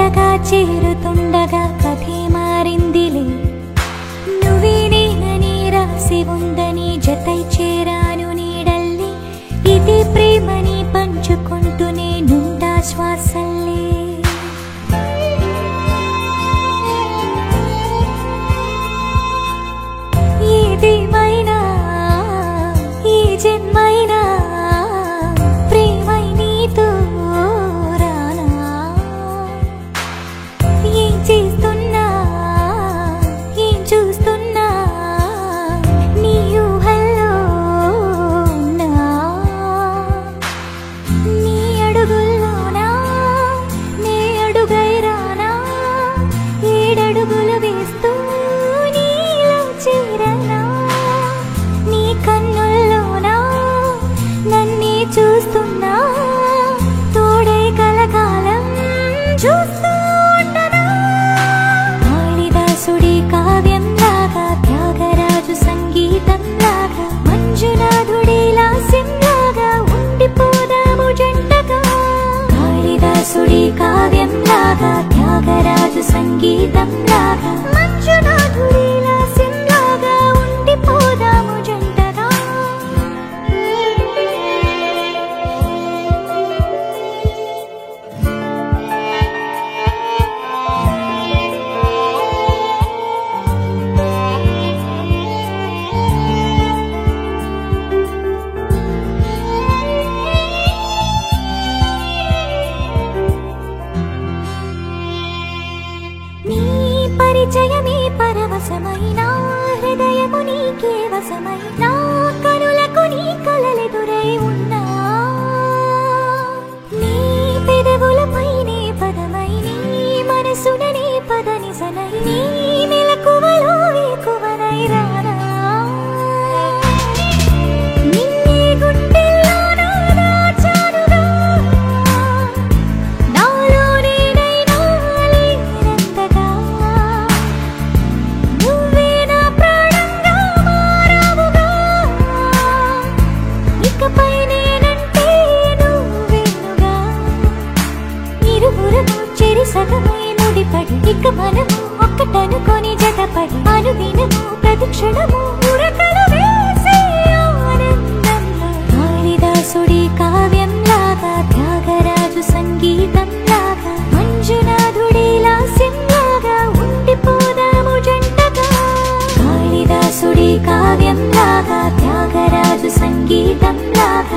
త్వరగా చేరుతుండగా కథే మారిందిలే. నువ్వే నేనని రాసి ఉందని జతై చేరాను నీడల్లి. ఇది ప్రేమని పంచుకుంటూ నేనుండా శ్వాసల్లే. ఏదేమైనా ఈ జన్మైనా ప్రేమై నీతో రానా. ఏం చేస్తున్నా ఏం చూస్తున్నా నీ ఊహల్లో ఉన్నా. నీ అడుగుల్లోనా నే అడుగై రానా. ఏడడుగులు వేస్తూ నీలో చేరనా. నీ కన్నుల్లోనా నన్నే చూస్తున్నా. తోడై కలకాలం చూస్తూ ఉండనా. కాళిదాసుడి కావ్యంలాగా త్యాగరాజు సంగీతంలాగా మంజునాథుడి లాస్యంలాగా ఉండిపోదాము జంటగా. కాళిదాసుడి కావ్యంలాగా త్యాగరాజు సంగీతంలాగా మంజునాథుడి లాస్యంలాగా ఉండిపోదాము జంటగా. నీ పరిచయమే పరవశమైన హృదయము నీకే వశమైన కనులకు నీ కలలెదురై ఉన్నా. నీ పెదవులపైనే పదమై నీ మనసుననే పదనిసనై నీ మెలకువలో వేకువనై రానా. నిన్నే గుండెల్లోన దాచానుగా. నాలో నేనైనా లేనంతగా నువ్వే నా ప్రాణంగా మారావుగా. ఇకపై నేనంటే నువ్వేనుగా. ఇరువురము చెరి సగమై ముడిపడి ఇక మనము ఒక్కటనుకొని జతపడి అనుదినము ప్రతిక్షణము ఉరకలు వేసే ఆనందంలో. కాళిదాసుడి కావ్యంలాగా త్యాగరాజు సంగీతంలాగా మంజునాథుడి లాస్యంలాగా ఉండిపోదాము జంటగా. కాళిదాసుడి కావ్యంలాగా త్యాగరాజు సంగీతంలాగా